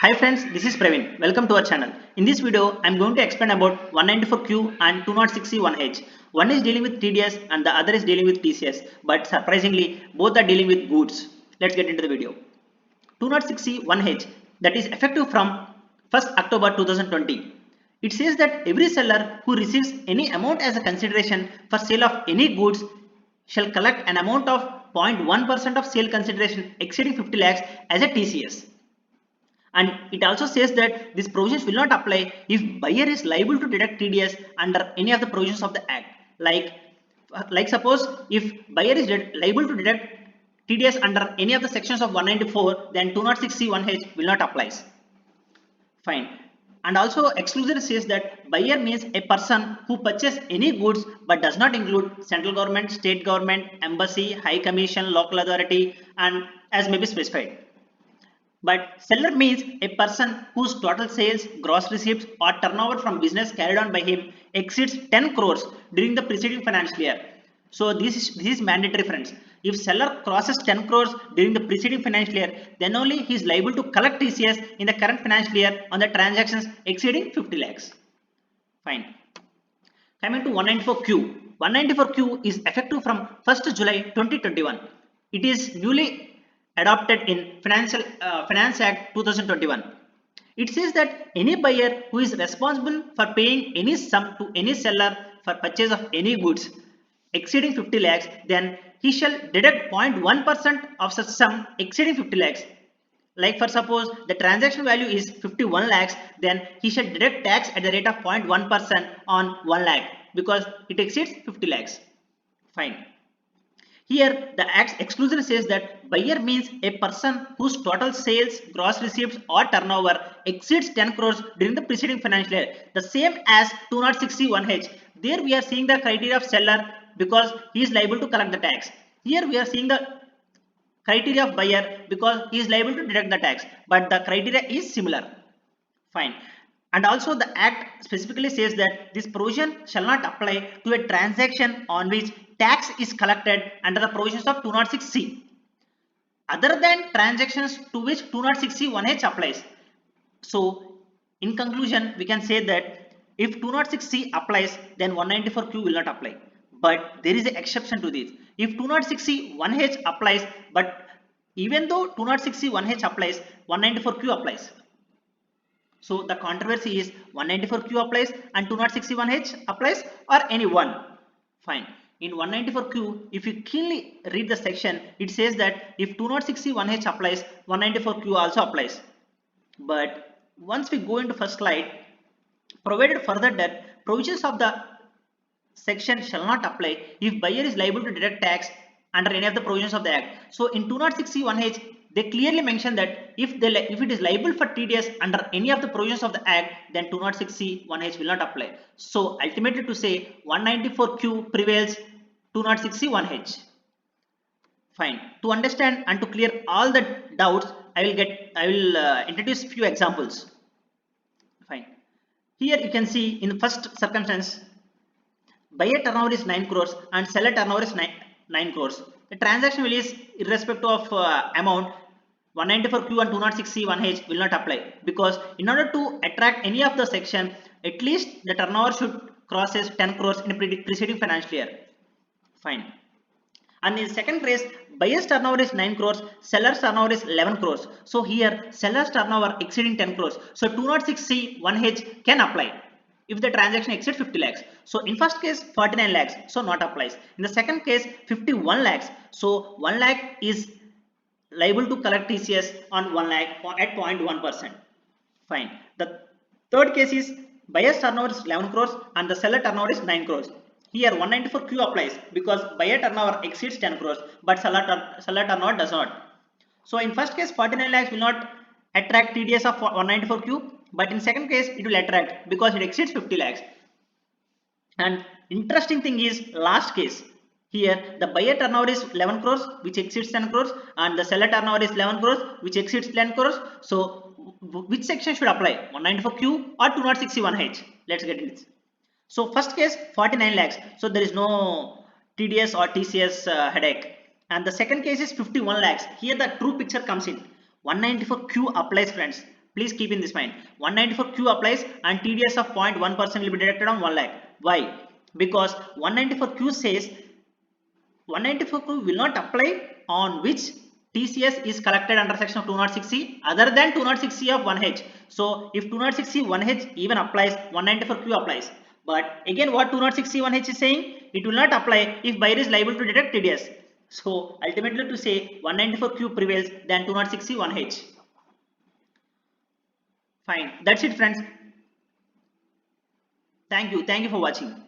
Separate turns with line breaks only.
Hi friends, this is Praveen. Welcome to our channel. In this video, I am going to explain about 194Q and 206C1H. One is dealing with TDS and the other is dealing with TCS. But surprisingly, both are dealing with goods. Let's get into the video. 206C1H that is effective from 1st October 2020. It says that every seller who receives any amount as a consideration for sale of any goods shall collect an amount of 0.1% of sale consideration exceeding 50 lakhs as a TCS. And it also says that these provisions will not apply if buyer is liable to deduct TDS under any of the provisions of the act. Like suppose if buyer is liable to deduct TDS under any of the sections of 194, then 206C1H will not apply. Fine. And also exclusion says that buyer means a person who purchases any goods but does not include central government, state government, embassy, high commission, local authority, and as may be specified. But seller means a person whose total sales, gross receipts or turnover from business carried on by him exceeds 10 crores during the preceding financial year. So this is mandatory, friends. If seller crosses 10 crores during the preceding financial year, then only he is liable to collect TCS in the current financial year on the transactions exceeding 50 lakhs. Fine. Coming to 194Q. 194Q is effective from 1st July 2021. It is newly adopted in Finance Act 2021. It says that any buyer who is responsible for paying any sum to any seller for purchase of any goods exceeding 50 lakhs, then he shall deduct 0.1% of such sum exceeding 50 lakhs. Like for suppose the transaction value is 51 lakhs, then he shall deduct tax at the rate of 0.1% on 1 lakh because it exceeds 50 lakhs. Fine. Here, the Act's exclusion says that buyer means a person whose total sales, gross receipts or turnover exceeds 10 crores during the preceding financial year. The same as 206C1H. There we are seeing the criteria of seller because he is liable to collect the tax. Here we are seeing the criteria of buyer because he is liable to deduct the tax. But the criteria is similar. Fine. And also the act specifically says that this provision shall not apply to a transaction on which tax is collected under the provisions of 206C other than transactions to which 206C1H applies. So in conclusion, we can say that if 206C applies, then 194Q will not apply. But there is an exception to this. If 206C1H applies, but even though 206C1H applies, 194Q applies. So the controversy is 194Q applies and 206C1H applies or any one. Fine. In 194Q, if you keenly read the section, it says that if 206C1H applies, 194Q also applies. But once we go into first slide, provided further that provisions of the section shall not apply if buyer is liable to deduct tax under any of the provisions of the act. So in 206C1H, they clearly mention that if it is liable for TDS under any of the provisions of the act, then 206C1H will not apply. So ultimately to say 194Q prevails, 206C1H. Fine. To understand and to clear all the doubts, I will introduce few examples. Fine. Here you can see in the first circumstance, buyer turnover is 9 crores and seller turnover is 9 crores. The transaction value is irrespective of amount. 194Q and 206C1H will not apply because in order to attract any of the section, at least the turnover should crosses 10 crores in the preceding financial year. Fine. And in second case, buyer's turnover is 9 crores, seller's turnover is 11 crores. So here seller's turnover exceeding 10 crores. So 206C1H can apply if the transaction exceeds 50 lakhs. So in first case 49 lakhs, so not applies. In the second case 51 lakhs, so 1 lakh is liable to collect TCS on 1 lakh at 0.1%. Fine. The third case is buyer's turnover is 11 crores and the seller turnover is 9 crores. Here 194Q applies because buyer turnover exceeds 10 crores but seller turnover does not. So in first case 49 lakhs will not attract TDS of 194Q, but in second case it will attract because it exceeds 50 lakhs. And interesting thing is last case. Here the buyer turnover is 11 crores which exceeds 10 crores and the seller turnover is 11 crores which exceeds 10 crores. So which section should apply, 194Q or 206C1H? Let's get into this. So first case 49 lakhs, so there is no TDS or TCS headache. And the second case is 51 lakhs. Here the true picture comes in. 194Q applies, friends, Please keep in this mind. 194Q applies and TDS of 0.1% will be deducted on 1 lakh. Why? Because 194Q says 194Q will not apply on which TCS is collected under section of 206C other than 206C of 1H. So if 206C 1H even applies, 194Q applies. But again, what 206C 1H is saying, it will not apply if buyer is liable to deduct TDS. So ultimately to say 194Q prevails than 206C 1H. Fine. That's it, friends. Thank you. Thank you for watching.